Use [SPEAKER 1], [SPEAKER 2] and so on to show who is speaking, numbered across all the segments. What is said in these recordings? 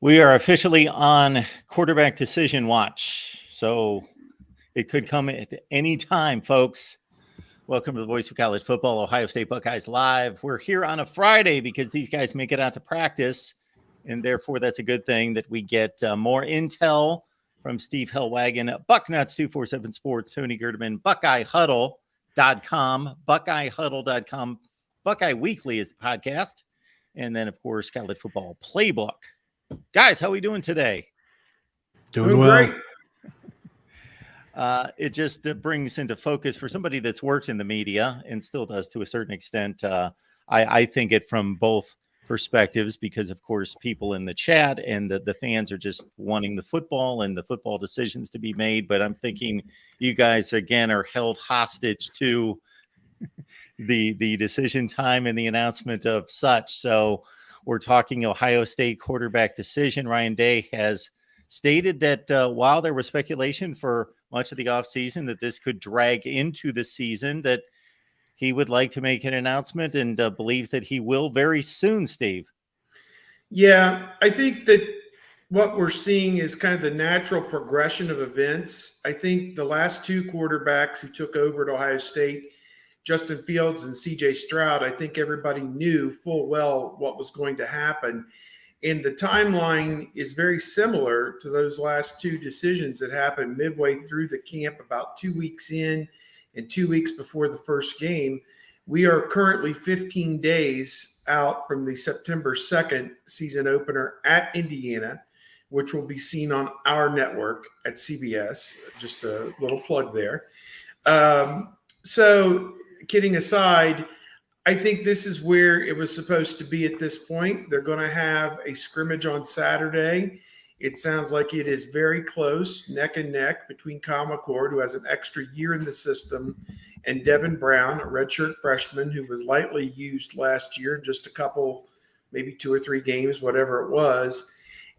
[SPEAKER 1] We are officially on quarterback decision watch, so it could come at any time, folks. Welcome to the Voice of College Football, Ohio State Buckeyes Live. We're here on a Friday because these guys make it out to practice, and therefore that's a good thing that we get more intel from Steve Hellwagon, Bucknuts 247 Sports, Tony Gerdeman, BuckeyeHuddle.com, BuckeyeHuddle.com, Buckeye Weekly is the podcast, and then, of course, College Football Playbook. Guys, how are we doing today?
[SPEAKER 2] Doing well.
[SPEAKER 3] Great.
[SPEAKER 1] It just brings into focus for somebody that's worked in the media and still does to a certain extent. I think it from both perspectives because, of course, people in the chat and the fans are just wanting the football and the football decisions to be made. But I'm thinking you guys, again, are held hostage to the decision time and the announcement of such. So we're talking Ohio State quarterback decision. Ryan Day has stated that while there was speculation for much of the offseason that this could drag into the season, that he would like to make an announcement and believes that he will very soon, Steve.
[SPEAKER 3] Yeah, I think that what we're seeing is kind of the natural progression of events. I think the last two quarterbacks who took over at Ohio State, Justin Fields and CJ Stroud, I think everybody knew full well what was going to happen. And the timeline is very similar to those last two decisions that happened midway through the camp, about 2 weeks in and 2 weeks before the first game. We are currently 15 days out from the September 2nd season opener at Indiana, which will be seen on our network at CBS. Just a little plug there. So kidding aside, I think this is where it was supposed to be at this point. They're going to have a scrimmage on Saturday. It sounds like it is very close, neck and neck, between Kyle McCord, who has an extra year in the system, and Devin Brown, a redshirt freshman who was lightly used last year, just a couple, maybe 2 or 3 games, whatever it was.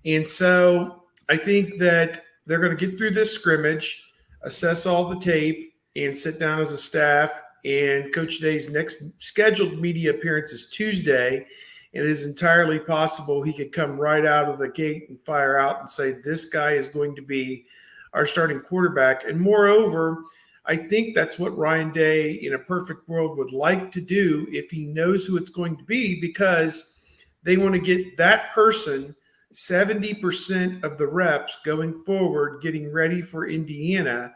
[SPEAKER 3] And so I think that they're going to get through this scrimmage, assess all the tape, and sit down as a staff. And Coach Day's next scheduled media appearance is Tuesday. And it is entirely possible he could come right out of the gate and fire out and say, this guy is going to be our starting quarterback. And moreover, I think that's what Ryan Day in a perfect world would like to do if he knows who it's going to be, because they want to get that person 70% of the reps going forward, getting ready for Indiana,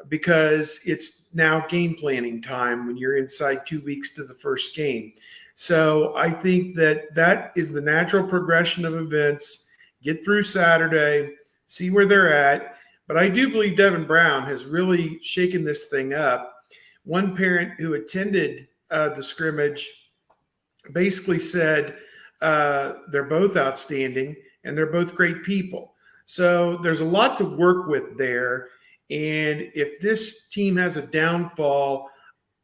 [SPEAKER 3] because it's now game planning time when you're inside 2 weeks to the first game. So I think that that is the natural progression of events. Get through Saturday, see where they're at. But I do believe Devin Brown has really shaken this thing up. One parent who attended the scrimmage basically said they're both outstanding and they're both great people. So there's a lot to work with there. And if this team has a downfall,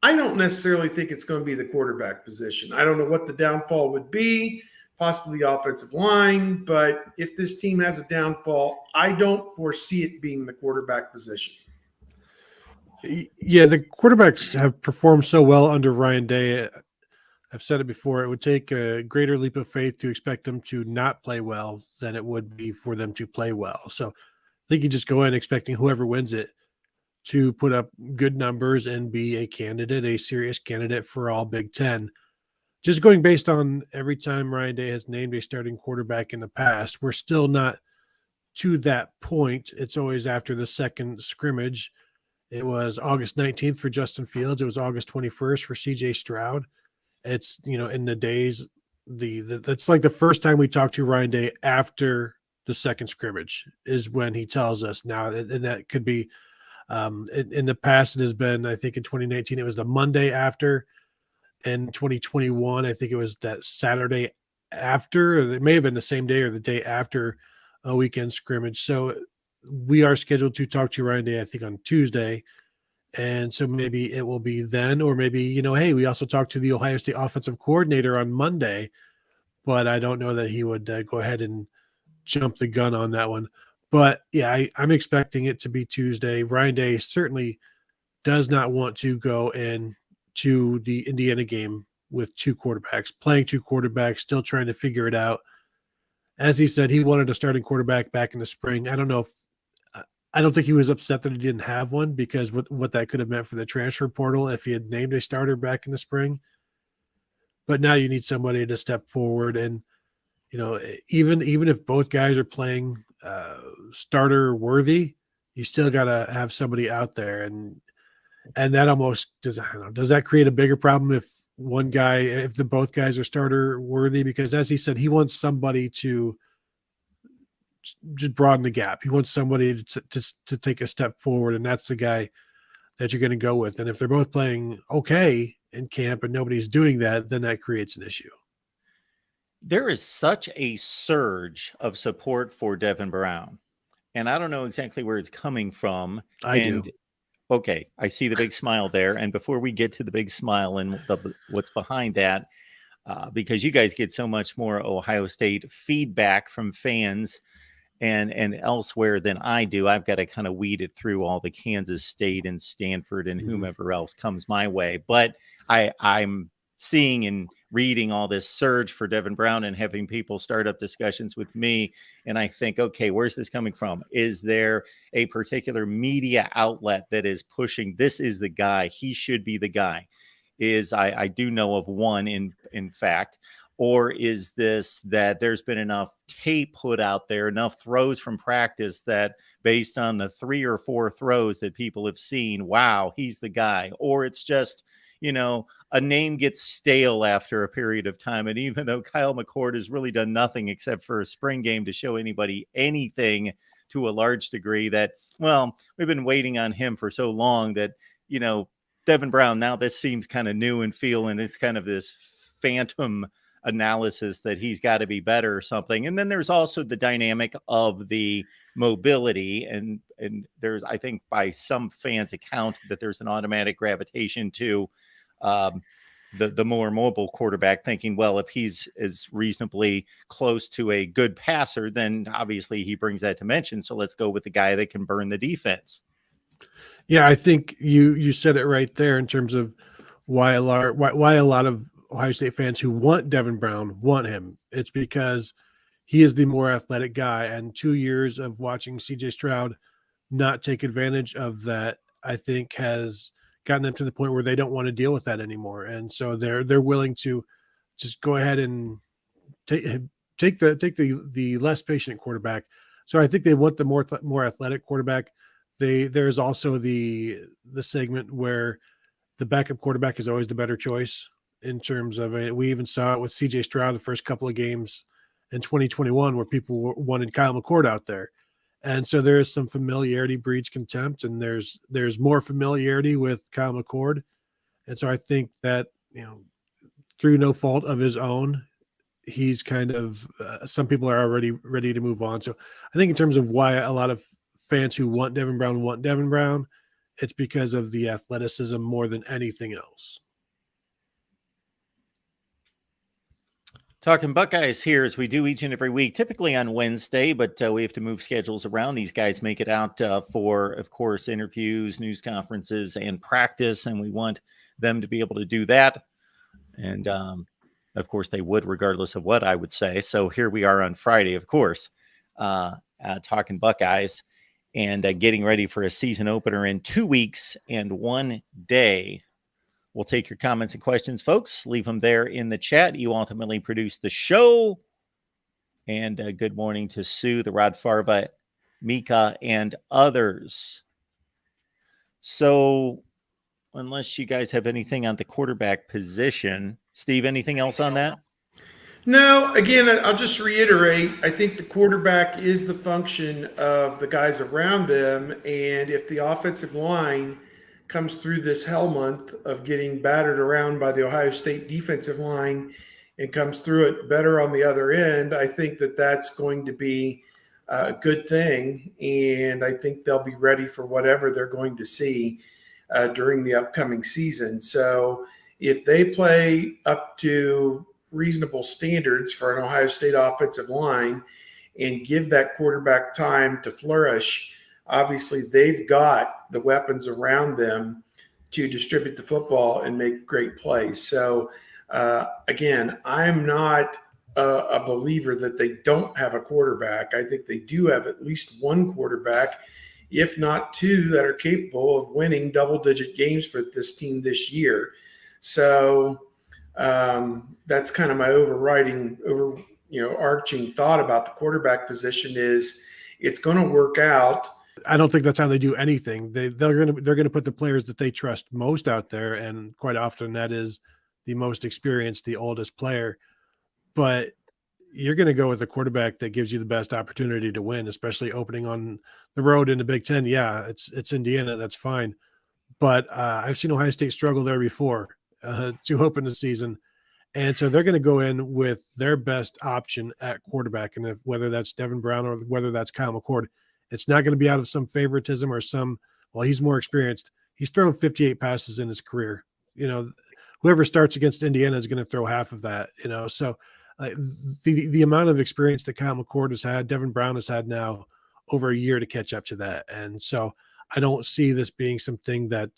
[SPEAKER 3] I don't necessarily think it's going to be the quarterback position. I don't know what the downfall would be, possibly the offensive line. But if this team has a downfall, I don't foresee it being the quarterback position.
[SPEAKER 2] Yeah, the quarterbacks have performed so well under Ryan Day. I've said it before. It would take a greater leap of faith to expect them to not play well than it would be for them to play well. So I think you just go in expecting whoever wins it to put up good numbers and be a candidate, a serious candidate for all Big Ten. Just going based on every time Ryan Day has named a starting quarterback in the past, we're still not to that point. It's always after the second scrimmage. It was August 19th for Justin Fields. It was August 21st for CJ Stroud. It's, in the days, that's like the first time we talked to Ryan Day after the second scrimmage is when he tells us now, and that could be in the past. It has been, I think in 2019, it was the Monday after. In 2021, I think it was that Saturday after, or it may have been the same day or the day after a weekend scrimmage. So we are scheduled to talk to Ryan Day, I think, on Tuesday. And so maybe it will be then, or maybe, hey, we also talked to the Ohio State offensive coordinator on Monday, but I don't know that he would go ahead and jump the gun on that one. But yeah, I'm expecting it to be Tuesday. Ryan Day certainly does not want to go in to the Indiana game with two quarterbacks, playing two quarterbacks, still trying to figure it out. as he said, he wanted a starting quarterback back in the spring. I don't think he was upset that he didn't have one, because what that could have meant for the transfer portal if he had named a starter back in the spring. But now you need somebody to step forward, and even if both guys are playing starter worthy, you still got to have somebody out there, and that almost does. I don't know, does that create a bigger problem if the both guys are starter worthy? Because as he said, he wants somebody to just broaden the gap. He wants somebody to take a step forward, and that's the guy that you're going to go with. And if they're both playing okay in camp and nobody's doing that, then that creates an issue.
[SPEAKER 1] There is such a surge of support for Devin Brown, and I don't know exactly where it's coming from.
[SPEAKER 2] I do.
[SPEAKER 1] Okay, I see the big smile there. And before we get to the big smile and what's behind that, because you guys get so much more Ohio State feedback from fans and elsewhere than I do, I've got to kind of weed it through all the Kansas State and Stanford and whomever else comes my way. But I'm seeing and reading all this surge for Devin Brown and having people start up discussions with me. And I think, okay, where's this coming from? Is there a particular media outlet that is pushing, this is the guy, he should be the guy? I do know of one in fact, or is this that there's been enough tape put out there, enough throws from practice that based on the 3 or 4 throws that people have seen, wow, he's the guy? Or it's just, a name gets stale after a period of time. And even though Kyle McCord has really done nothing except for a spring game to show anybody anything to a large degree, that, well, we've been waiting on him for so long that, Devin Brown, now this seems kind of new and it's kind of this phantom analysis that he's got to be better or something. And then there's also the dynamic of the mobility, and there's, I think by some fans' account, that there's an automatic gravitation to the more mobile quarterback, thinking, well, if he's as reasonably close to a good passer, then obviously he brings that dimension. So let's go with the guy that can burn the defense.
[SPEAKER 2] Yeah, I think you said it right there in terms of why a lot of Ohio State fans who want Devin Brown want him. It's because he is the more athletic guy, and 2 years of watching CJ Stroud not take advantage of that, I think, has gotten them to the point where they don't want to deal with that anymore. And so they're willing to just go ahead and take the less patient quarterback. So I think they want the more athletic quarterback. There's also the segment where the backup quarterback is always the better choice in terms of it. We even saw it with CJ Stroud the first couple of games in 2021 where people wanted Kyle McCord out there. And so there is some familiarity breeds contempt, and there's more familiarity with Kyle McCord. And so I think that, through no fault of his own, he's kind of some people are already ready to move on. So I think in terms of why a lot of fans who want Devin Brown, it's because of the athleticism more than anything else.
[SPEAKER 1] Talking Buckeyes here, as we do each and every week, typically on Wednesday, but we have to move schedules around. These guys make it out for, of course, interviews, news conferences, and practice, and we want them to be able to do that. And, of course, they would, regardless of what I would say. So here we are on Friday, of course, talking Buckeyes and getting ready for a season opener in 2 weeks and 1 day. We'll take your comments and questions, folks. Leave them there in the chat. You ultimately produce the show. And good morning to Sue, the Rod Farva, Mika, and others. So unless you guys have anything on the quarterback position, Steve, anything else on that?
[SPEAKER 3] No, again, I'll just reiterate, I think the quarterback is the function of the guys around them. And if the offensive line comes through this hell month of getting battered around by the Ohio State defensive line and comes through it better on the other end, I think that that's going to be a good thing. And I think they'll be ready for whatever they're going to see during the upcoming season. So if they play up to reasonable standards for an Ohio State offensive line and give that quarterback time to flourish, obviously they've got the weapons around them to distribute the football and make great plays. So again, I'm not a believer that they don't have a quarterback. I think they do have at least one quarterback, if not two, that are capable of winning double-digit games for this team this year. So that's kind of my arching thought about the quarterback position is it's going to work out.
[SPEAKER 2] I don't think that's how they do anything. They're gonna put the players that they trust most out there, and quite often that is the most experienced, the oldest player. But you're going to go with a quarterback that gives you the best opportunity to win, especially opening on the road in the Big Ten. Yeah, it's Indiana. That's fine. But I've seen Ohio State struggle there before to open the season. And so they're going to go in with their best option at quarterback. And whether that's Devin Brown or whether that's Kyle McCord, it's not going to be out of some favoritism or he's more experienced. He's thrown 58 passes in his career. Whoever starts against Indiana is going to throw half of that, So the amount of experience that Kyle McCord has had, Devin Brown has had now over a year to catch up to that. And so I don't see this being something that,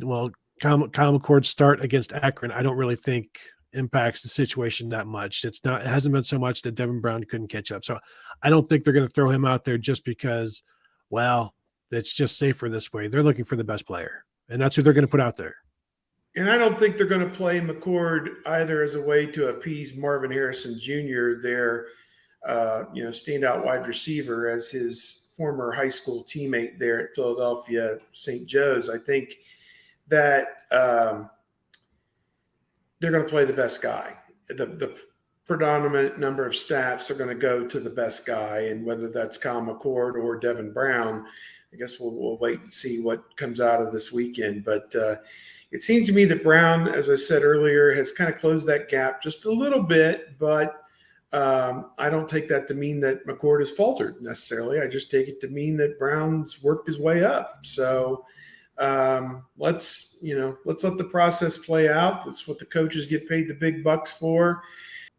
[SPEAKER 2] Kyle McCord's start against Akron, I don't really think impacts the situation that much. It hasn't been so much that Devin Brown couldn't catch up. So I don't think they're going to throw him out there just because, it's just safer this way. They're looking for the best player, and that's who they're going to put out there.
[SPEAKER 3] And I don't think they're going to play McCord either as a way to appease Marvin Harrison Jr., their standout wide receiver, as his former high school teammate there at Philadelphia St. Joe's. I think that they're going to play the best guy. The predominant number of snaps are going to go to the best guy, and whether that's Kyle McCord or Devin Brown, I guess we'll wait and see what comes out of this weekend. But it seems to me that Brown, as I said earlier, has kind of closed that gap just a little bit, but I don't take that to mean that McCord has faltered necessarily. I just take it to mean that Brown's worked his way up. So let's let the process play out. That's what the coaches get paid the big bucks for.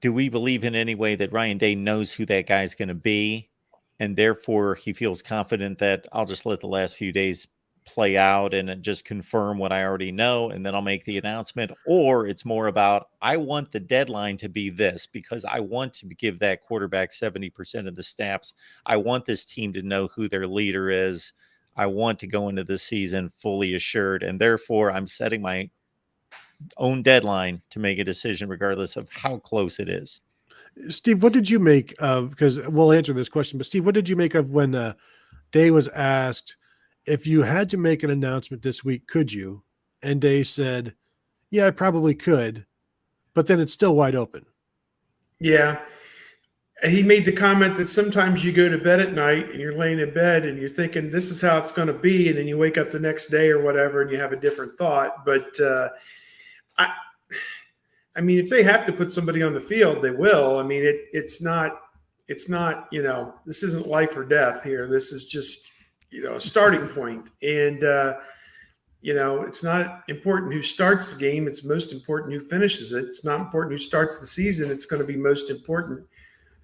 [SPEAKER 1] Do we believe in any way that Ryan Day knows who that guy's going to be, and therefore he feels confident that I'll just let the last few days play out and just confirm what I already know, and then I'll make the announcement? Or it's more about, I want the deadline to be this because I want to give that quarterback 70% of the snaps. I want this team to know who their leader is. I want to go into the season fully assured, and therefore I'm setting my own deadline to make a decision regardless of how close it is.
[SPEAKER 2] Steve, what did you make of, because we'll answer this question, but Steve, what did you make of when Day was asked, if you had to make an announcement this week, could you? And Day said, yeah, I probably could, but then it's still wide open.
[SPEAKER 3] Yeah. He made the comment that sometimes you go to bed at night and you're laying in bed and you're thinking this is how it's going to be. And then you wake up the next day or whatever, and you have a different thought. But I mean, if they have to put somebody on the field, they will. I mean, it's not, this isn't life or death here. This is just, a starting point. And, it's not important who starts the game. It's most important who finishes it. It's not important who starts the season. It's going to be most important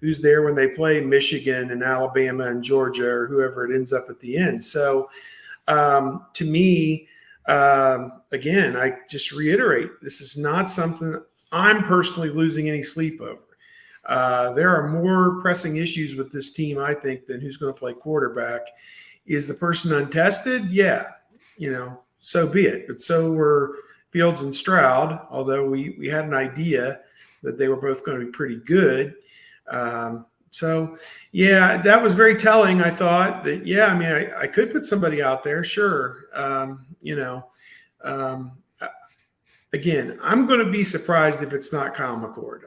[SPEAKER 3] who's there when they play Michigan and Alabama and Georgia or whoever it ends up at the end. So to me, again, I just reiterate, this is not something I'm personally losing any sleep over. There are more pressing issues with this team, I think, than who's going to play quarterback. Is the person untested? Yeah, so be it. But so were Fields and Stroud, although we had an idea that they were both going to be pretty good. So, yeah, that was very telling. I thought that, I could put somebody out there, sure. Again, I'm going to be surprised if it's not Kyle McCord.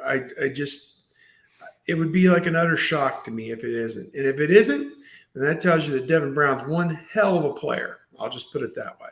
[SPEAKER 3] It would be like an utter shock to me if it isn't. And if it isn't, then that tells you that Devin Brown's one hell of a player. I'll just put it that way.